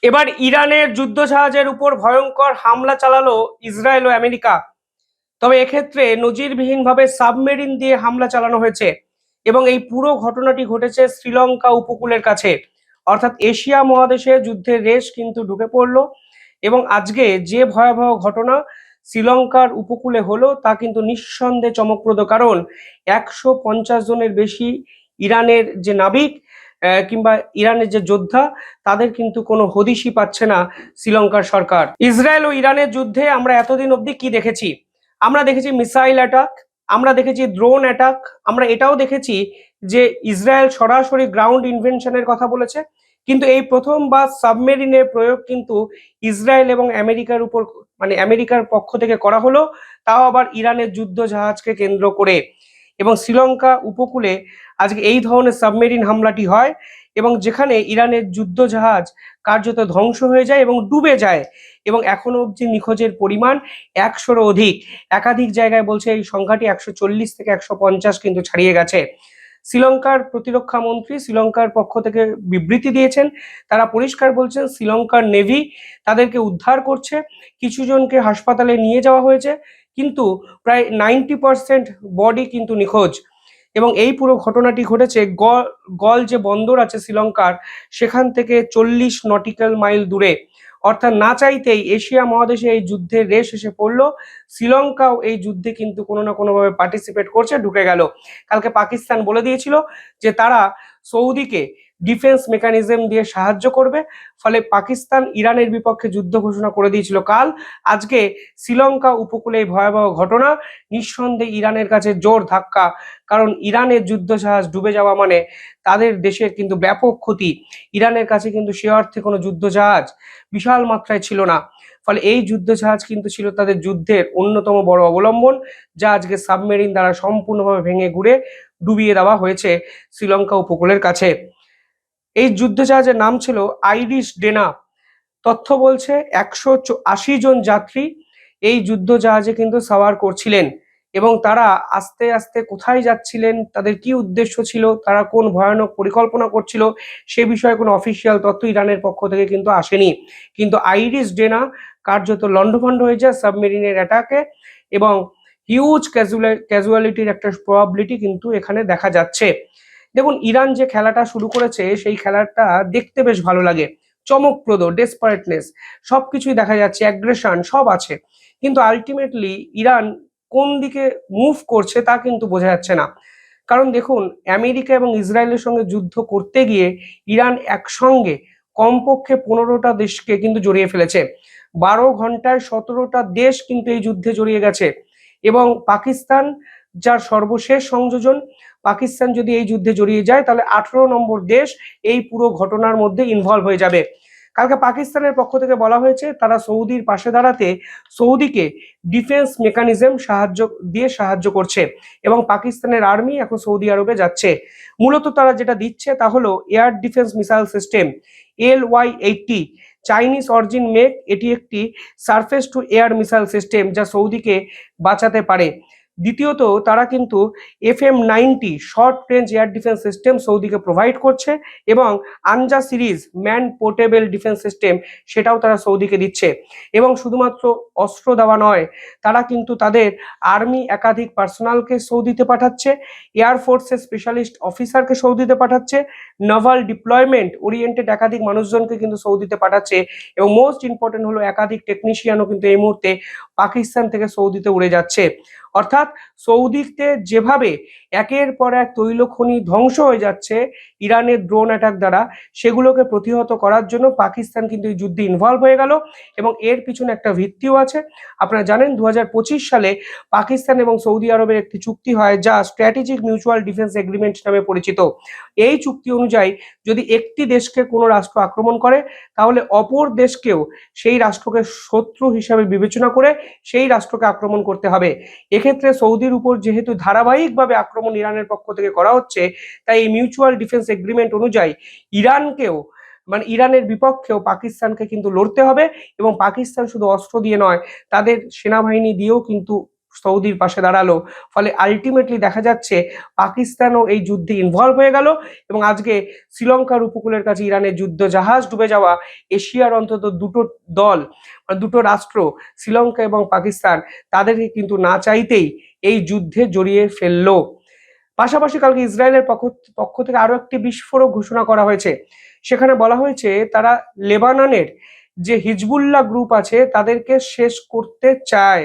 এবার ইরানের যুদ্ধজাহাজের উপর ভয়ঙ্কর হামলা চালালো ইসরায়েল ও আমেরিকা। তবে এক্ষেত্রে নজিরবিহীনভাবে সাবমেরিন দিয়ে হামলা চালানো হয়েছে এবং এই পুরো ঘটনাটি ঘটেছে শ্রীলঙ্কা উপকূলের কাছে। অর্থাৎ এশিয়া মহাদেশে যুদ্ধের রেশ কিন্তু ঢুকে পড়লো এবং আজকে যে ভয়াবহ ঘটনা শ্রীলঙ্কার উপকূলে হলো তা কিন্তু নিঃসন্দেহে চমকপ্রদ, কারণ 150 জনের বেশি ইরানের যে নাবিক কিংবা ইরানের যে যোদ্ধা, তাদের কিন্তু কোনো হদিশই পাচ্ছে না শ্রীলঙ্কার সরকার। ইসরায়েল ও ইরানের যুদ্ধে আমরা এতদিন অবধি কি দেখেছি? আমরা দেখেছি মিসাইল অ্যাটাক, আমরা দেখেছি ড্রোন অ্যাটাক, আমরা এটাও দেখেছি যে ইসরায়েল সরাসরি গ্রাউন্ড ইনভেনশনের কথা বলেছে। কিন্তু এই প্রথমবার সাবমেরিনের প্রয়োগ কিন্তু ইসরায়েল এবং আমেরিকার উপর, মানে আমেরিকার পক্ষ থেকে করা হলো, তাও আবার ইরানের যুদ্ধ জাহাজকে কেন্দ্র করে। এবং শ্রীলঙ্কা উপকূলে আজকে এই ধরনের সাবমেরিন হামলাটি হয় এবং যেখানে ইরানের যুদ্ধ জাহাজ কার্যত ধ্বংস হয়ে যায় এবং ডুবে যায় এবং এখনো অবধি নিখোঁজের পরিমাণ 100-রও অধিক। একাধিক জায়গায় বলছে এই সংখ্যাটি 140 থেকে 150 কিন্তু ছাড়িয়ে গেছে। শ্রীলঙ্কার প্রতিরক্ষা মন্ত্রী শ্রীলঙ্কার পক্ষ থেকে বিবৃতি দিয়েছেন। তারা পরিষ্কার বলছেন শ্রীলঙ্কার নেভি তাদেরকে উদ্ধার করছে, কিছু জনকে হাসপাতালে নিয়ে যাওয়া হয়েছে, কিন্তু প্রায় 90% বডি কিন্তু নিখোঁজ। এবং এই পুরো ঘটনাটি ঘটেছে গল যে বন্দর আছে শ্রীলঙ্কার, সেখান থেকে 40 নটিক্যাল মাইল দূরে। অর্থাৎ না চাইতেই এশিয়া মহাদেশে এই যুদ্ধের রেশ এসে পড়লো। শ্রীলঙ্কাও এই যুদ্ধে কিন্তু কোনো না কোনোভাবে পার্টিসিপেট করছে, ঢুকে গেল। কালকে পাকিস্তান বলে দিয়েছিল যে তারা সৌদিকে ডিফেন্স মেকানিজম দিয়ে সাহায্য করবে, ফলে পাকিস্তান ইরানের বিপক্ষে যুদ্ধ ঘোষণা করে দিয়েছিল কাল। আজকে শ্রীলঙ্কা উপকূলে এই ভয়াবহ ঘটনা নিঃসন্দেহে ইরানের কাছে জোর ধাক্কা, কারণ ইরানের যুদ্ধ জাহাজ ডুবে যাওয়া মানে তাদের দেশের কিন্তু ব্যাপক ক্ষতি। ইরানের কাছে কিন্তু সে অর্থে কোনো যুদ্ধ জাহাজ বিশাল মাত্রায় ছিল না, ফলে এই যুদ্ধ জাহাজ কিন্তু ছিল তাদের যুদ্ধের অন্যতম বড় অবলম্বন, যা আজকে সাবমেরিন দ্বারা সম্পূর্ণভাবে ভেঙে গুড়ে ডুবিয়ে দেওয়া হয়েছে শ্রীলঙ্কা উপকূলের কাছে। এই যুদ্ধ জাহাজের নাম ছিল আইরিশ ডেনা। তথ্য বলছে 180 জন যাত্রী এই যুদ্ধ জাহাজে কিন্তু সাওয়ার করছিলেন এবং তারা আস্তে আস্তে কোথায় যাচ্ছিলেন, তাদের কি উদ্দেশ্য ছিল, তারা কোন ভয়ানক পরিকল্পনা করছিল, সে বিষয়ে কোনো অফিসিয়াল তথ্য ইরানের পক্ষ থেকে কিন্তু আসেনি। কিন্তু আইরিশ ডেনা কার্যত লন্ডভন্ড হয়ে যায় সাবমেরিনের অ্যাটাকে এবং হিউজ ক্যাজুয়ালিটির একটা প্রবাবিলিটি কিন্তু এখানে দেখা যাচ্ছে। দেখুন, ইরান যে খেলাটা শুরু করেছে সেই খেলাটা দেখতে বেশ ভালো লাগে, চমকপ্রদ, ডেসপারেটনেস সবকিছুই দেখা যাচ্ছে, অ্যাগ্রেশন সব আছে, কিন্তু আলটিমেটলি ইরান কোন দিকে মুভ করছে তা কিন্তু বোঝা যাচ্ছে না। কারণ দেখুন, আমেরিকা এবং ইসরায়েলের সঙ্গে যুদ্ধ করতে গিয়ে ইরান একসঙ্গে কমপক্ষে 15টা দেশকে কিন্তু জড়িয়ে ফেলেছে। 12 ঘন্টায় 17টা দেশ কিন্তু এই যুদ্ধে জড়িয়ে গেছে এবং পাকিস্তান যার সর্বশেষ সংযোজন, পাকিস্তান যদি এই যুদ্ধে জড়িয়ে যায় তাহলে 18 নম্বর দেশ এই পুরো ঘটনার মধ্যে ইনভলভ হয়ে যাবে। কালকে পাকিস্তানের পক্ষ থেকে বলা হয়েছে তারা সৌদির পাশে দাঁড়াতে সৌদিকে ডিফেন্স মেকানিজম সাহায্য করছে এবং পাকিস্তানের আর্মি এখন সৌদি আরবে যাচ্ছে। মূলত তারা যেটা দিচ্ছে তা হলো air defence missile system LY-80, Chinese origin make. এটি একটি surface to air missile system যা সৌদিকে বাঁচাতে পারে। দ্বিতীয়ত, তারা কিন্তু FM-90 short range air defence system সৌদিকে প্রোভাইড করছে এবং Anza series man portable defence system, সেটাও তারা সৌদিকে দিচ্ছে। এবং শুধুমাত্র অস্ত্র দেওয়া নয়, তারা কিন্তু তাদের আর্মি একাধিক পার্সোনালকে সৌদিতে পাঠাচ্ছে, এয়ারফোর্সের স্পেশালিস্ট অফিসারকে সৌদিতে পাঠাচ্ছে, নাভাল ডিপ্লয়মেন্ট ওরিয়েন্টেড একাধিক মানুষজনকে কিন্তু সৌদিতে পাঠাচ্ছে এবং মোস্ট ইম্পর্টেন্ট হলো একাধিক টেকনিশিয়ানও কিন্তু এই মুহূর্তে পাকিস্তান থেকে সৌদিতে উড়ে যাচ্ছে। অর্থাৎ সৌদিতে যেভাবে একের পর এক তৈল খনি ধ্বংস হয়ে যাচ্ছে ইরানের ড্রোন অ্যাটাক দ্বারা, সেগুলোকে প্রতিহত করার জন্য পাকিস্তান কিন্তু এই যুদ্ধে ইনভলভ হয়ে গেল এবং এর পিছনে একটা ভিত্তিও আছে। আপনারা জানেন 2025 সালে পাকিস্তান এবং সৌদি আরবের একটি চুক্তি হয় যা স্ট্র্যাটেজিক মিউচুয়াল ডিফেন্স এগ্রিমেন্ট নামে পরিচিত। এই চুক্তি অনুযায়ী যদি একটি দেশকে কোনো রাষ্ট্র আক্রমণ করে তাহলে অপর দেশকেও সেই রাষ্ট্রকে শত্রু হিসাবে বিবেচনা করে সেই রাষ্ট্রকে আক্রমণ করতে হবে। এক্ষেত্রে সৌদির উপর যেহেতু ধারাবাহিকভাবে আক্রমণ ইরানের পক্ষ থেকে করা হচ্ছে, তাই এই মিউচুয়াল ডিফেন্স এগ্রিমেন্ট অনুযায়ী ইরানকেও, মানে ইরানের বিপক্ষেও পাকিস্তানকে কিন্তু লড়তে হবে এবং পাকিস্তান শুধু অস্ত্র দিয়ে নয়, তাদের সেনাবাহিনী দিয়েও কিন্তু সৌদির পাশে দাঁড়ালো। ফলে আলটিমেটলি দেখা যাচ্ছে পাকিস্তানও এই যুদ্ধে ইনভলভ হয়ে গেল এবং আজকে শ্রীলঙ্কার উপকূলের কাছে ইরানের যুদ্ধ জাহাজ ডুবে যাওয়া, এশিয়ার অন্তত দুটো দল দুটো রাষ্ট্র শ্রীলঙ্কা এবং পাকিস্তান তাদেরকে কিন্তু না চাইতেই এই যুদ্ধে জড়িয়ে ফেললো। পাশাপাশি কালকে ইসরায়েলের পক্ষ থেকে আরো একটি বিস্ফোরক ঘোষণা করা হয়েছে। সেখানে বলা হয়েছে তারা লেবাননের যে হিজবুল্লাহ গ্রুপ আছে তাদেরকে শেষ করতে চায়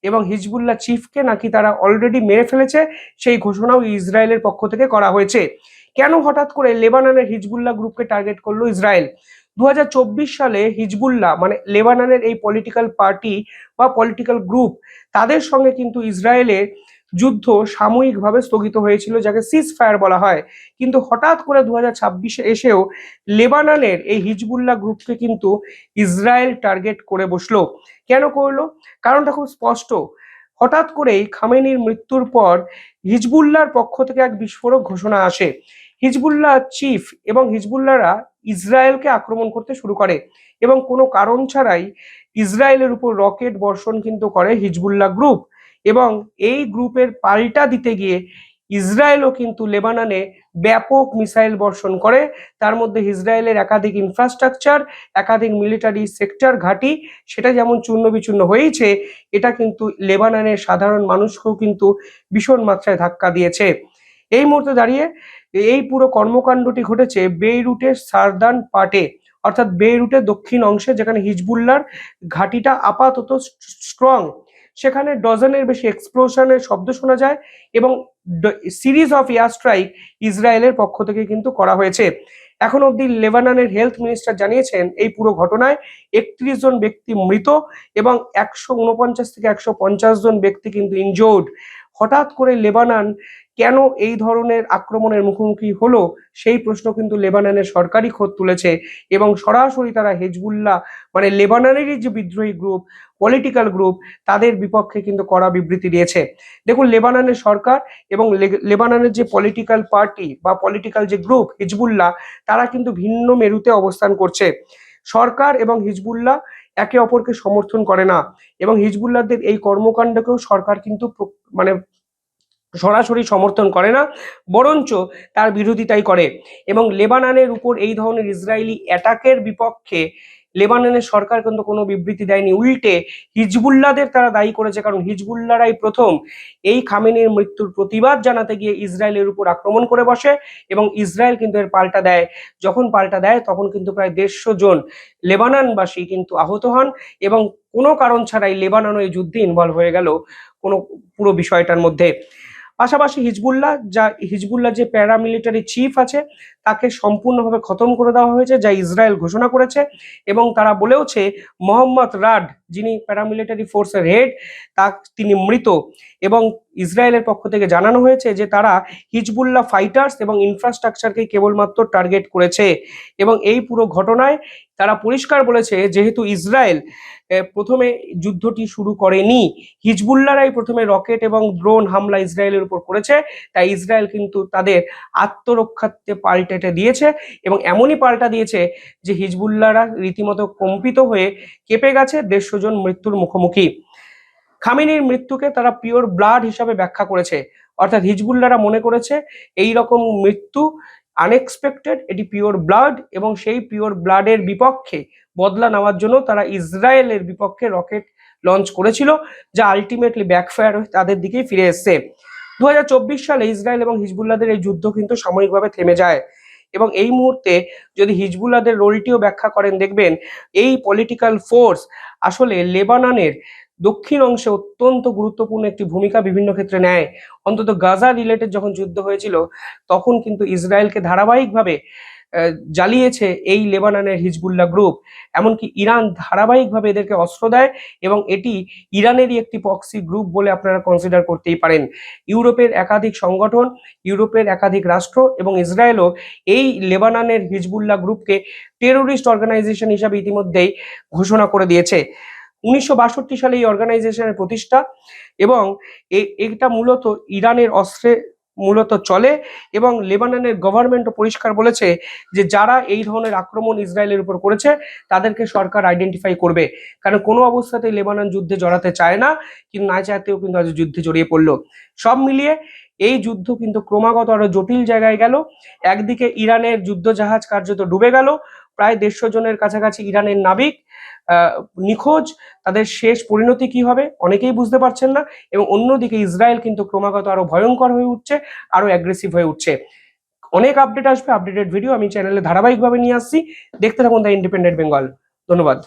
এবং হিজবুল্লাহ চিফকে নাকি তারা অলরেডি মেরে ফেলেছে, সেই ঘোষণাও ইসরায়েলের পক্ষ থেকে করা হয়েছে। কেন হঠাৎ করে লেবাননের হিজবুল্লাহ গ্রুপকে টার্গেট করলো ইসরায়েল? 2024 সালে হিজবুল্লাহ মানে লেবাননের এই পলিটিক্যাল পার্টি বা পলিটিক্যাল গ্রুপ তাদের সঙ্গে কিন্তু ইসরায়েলের যুদ্ধ সাময়িকভাবে স্থগিত হয়েছিল, যাকে সিজ ফায়ার বলা হয়। কিন্তু হঠাৎ করে 2026-এ এসেও লেবাননের এই হিজবুল্লাহ গ্রুপকে কিন্তু ইসরায়েল টার্গেট করে বসলো। কেন করলো? কারণটা খুব স্পষ্ট। হঠাৎ করেই খামেনির মৃত্যুর পর হিজবুল্লাহর পক্ষ থেকে এক বিস্ফোরক ঘোষণা আসে। হিজবুল্লাহ চিফ এবং হিজবুল্লাহরা ইসরায়েলকে আক্রমণ করতে শুরু করে এবং কোনো কারণ ছাড়াই ইসরায়েলের উপর রকেট বর্ষণ কিন্তু করে হিজবুল্লাহ গ্রুপ এবং এই গ্রুপের পাল্টা দিতে গিয়ে ইসরায়েলও কিন্তু লেবাননে ব্যাপক মিসাইল বর্ষণ করে। তার মধ্যে ইসরায়েলের একাধিক ইনফ্রাস্ট্রাকচার, একাধিক মিলিটারি সেক্টর ঘাঁটি সেটা যেমন চূর্ণ বিচূর্ণ হয়েছে, এটা কিন্তু লেবাননের সাধারণ মানুষকেও কিন্তু ভীষণ মাত্রায় ধাক্কা দিয়েছে। এই মুহূর্তে দাঁড়িয়ে এই পুরো কর্মকাণ্ডটি ঘটেছে বেইরুটের সার্দার্ন পার্টে, অর্থাৎ বেইরুটের দক্ষিণ অংশে, যেখানে হিজবুল্লাহর ঘাঁটিটা আপাতত স্ট্রং। সেখানে ডজনের বেশি এক্সপ্লোশনের শব্দ শোনা যায় এবং সিরিজ অফ এয়ার স্ট্রাইক ইসরায়েলের পক্ষ থেকে কিন্তু করা হয়েছে। এখন অবধি লেবাননের হেলথ মিনিস্টার জানিয়েছেন এই পুরো ঘটনায় 31 জন ব্যক্তি মৃত এবং 149 থেকে 150 জন ব্যক্তি কিন্তু ইনজোর্ড। হঠাৎ করে লেবানন কেন এই ধরনের আক্রমণের মুখোমুখি হলো সেই প্রশ্ন কিন্তু লেবাননের সরকারই খোদ তুলেছে এবং সরাসরি তারা হিজবুল্লাহ মানে লেবাননেরই যে বিদ্রোহী গ্রুপ, পলিটিক্যাল গ্রুপ, তাদের বিপক্ষে কিন্তু কড়া বিবৃতি দিয়েছে। দেখুন, লেবাননের সরকার এবং লেবাননের যে পলিটিক্যাল পার্টি বা পলিটিক্যাল যে গ্রুপ হিজবুল্লাহ, তারা কিন্তু ভিন্ন মেরুতে অবস্থান করছে। সরকার এবং হিজবুল্লাহ একে অপরকে সমর্থন করে না এবং হিজবুল্লাহদের এই কর্মকাণ্ডকেও সরকার কিন্তু মানে সরাসরি সমর্থন করে না, বরঞ্চ তার বিরোধিতাই করে। এবং লেবাননের উপর এই ধরনের ইসরায়েলি অ্যাটাকের বিপক্ষে লেবাননের সরকার কিন্তু কোনো বিবৃতি দেয়নি, উল্টে হিজবুল্লাহদের তারা দায়ী করেছে, কারণ হিজবুল্লাহরাই প্রথম এই খামেনির মৃত্যুর প্রতিবাদ জানাতে গিয়ে ইসরায়েলের উপর আক্রমণ করে বসে এবং ইসরায়েল কিন্তু এর পাল্টা দেয়। যখন পাল্টা দেয় তখন কিন্তু প্রায় 150 জন লেবাননবাসী কিন্তু আহত হন এবং কোনো কারণ ছাড়াই লেবানন এই যুদ্ধে ইনভলভ হয়ে গেল কোনো পুরো বিষয়টার মধ্যে। পাশাপাশি হিজবুল্লাহ যে প্যারামিলিটারি চিফ আছে তাকে সম্পূর্ণভাবে খতম করে দেওয়া হয়েছে, যা ইসরায়েল ঘোষণা করেছে। এবং তারা বলেওছে মোহাম্মদ রাড, যিনি প্যারামিলিটারি ফোর্সের হেড, তিনি মৃত এবং ইসরায়েলের পক্ষ থেকে জানানো হয়েছে যে তারা হিজবুল্লাহ ফাইটার্স এবং ইনফ্রাস্ট্রাকচারকে কেবলমাত্র টার্গেট করেছে। এবং এই পুরো ঘটনায় তারা পরিষ্কার বলেছে, যেহেতু ইসরায়েল প্রথমে যুদ্ধটি শুরু করেনি, হিজবুল্লাহরাই প্রথমে রকেট এবং ড্রোন হামলা ইসরায়েলের উপর করেছে, তাই ইসরায়েল কিন্তু তাদের আত্মরক্ষার্থে পাল্টেটে দিয়েছে এবং এমনই পাল্টা দিয়েছে যে হিজবুল্লাহরা রীতিমতো কম্পিত হয়ে কেঁপে গেছে, 150 জন মৃত্যুর মুখোমুখি। খামেনির মৃত্যুকে তারা পিওর ব্লাড হিসাবে ব্যাখ্যা করেছে, অর্থাৎ হিজবুল্লাহরা মনে করেছে এই রকম মৃত্যু আনএক্সপেক্টেড, এটি পিওর ব্লাড এবং সেই পিওর ব্লাডের বিপক্ষে বদলা নেওয়ার জন্য তারা ইসরায়েলের বিপক্ষে রকেট লঞ্চ করেছিল, যা আলটিমেটলি ব্যাকফায়ার হয়ে তাদের দিকেই ফিরে এসছে। 2024 সালে ইসরায়েল এবং হিজবুল্লাহদের এই যুদ্ধ কিন্তু সাময়িকভাবে থেমে যায় এবং এই মুহূর্তে যদি হিজবুল্লাহদের রোলটিও ব্যাখ্যা করেন, দেখবেন এই পলিটিক্যাল ফোর্স আসলে লেবাননের দক্ষিণ অংশে অত্যন্ত গুরুত্বপূর্ণ একটি ভূমিকা বিভিন্ন ক্ষেত্রে নেয়। অন্তত গাজা রিলেটেড যখন যুদ্ধ হয়েছিল তখন কিন্তু ইসরায়েলকে ধারাবাহিকভাবে জ্বালিয়েছে এই লেবাননের হিজবুল্লাহ গ্রুপ। এমনকি ইরান ধারাবাহিকভাবে এদেরকে অস্ত্র দেয় এবং এটি ইরানেরই একটি প্রক্সি গ্রুপ বলে আপনারা কনসিডার করতেই পারেন। ইউরোপের একাধিক সংগঠন, ইউরোপের একাধিক রাষ্ট্র এবং ইসরায়েলও এই লেবাননের হিজবুল্লাহ গ্রুপকে টেরোরিস্ট অর্গানাইজেশন হিসাবে ইতিমধ্যেই ঘোষণা করে দিয়েছে। 1962 সালে এই অর্গানাইজেশনের প্রতিষ্ঠা এবং এটা মূলত ইরানের অস্ত্রে মূলত চলে এবং লেবাননের গভর্নমেন্টও পরিষ্কার বলেছে যে যারা এই ধরনের আক্রমণ ইসরায়েলের উপর করেছে তাদেরকে সরকার আইডেন্টিফাই করবে, কারণ কোনো অবস্থাতেই লেবানন যুদ্ধে জড়াতে চায় না, কিন্তু না চাইতেও কিন্তু আজ যুদ্ধে জড়িয়ে পড়লো। সব মিলিয়ে এই যুদ্ধ কিন্তু ক্রমাগত আরো জটিল জায়গায় গেল। একদিকে ইরানের যুদ্ধ জাহাজ কার্যত ডুবে গেল, প্রায় 150 জনের কাছাকাছি ইরানের নাবিক নিখোঁজ, তাদের শেষ পরিণতি কি হবে অনেকেই বুঝতে পারছেন না। এবং অন্যদিকে ইসরায়েল কিন্তু ক্রমাগত আরো ভয়ঙ্কর হয়ে উঠছে, আরো অ্যাগ্রেসিভ হয়ে উঠছে। অনেক আপডেট আসবে, আপডেটেড ভিডিও আমি চ্যানেলে ধারাবাহিকভাবে নিয়ে আসছি। দেখতে থাকুন দ্য ইন্ডিপেন্ডেন্ট বেঙ্গল। ধন্যবাদ।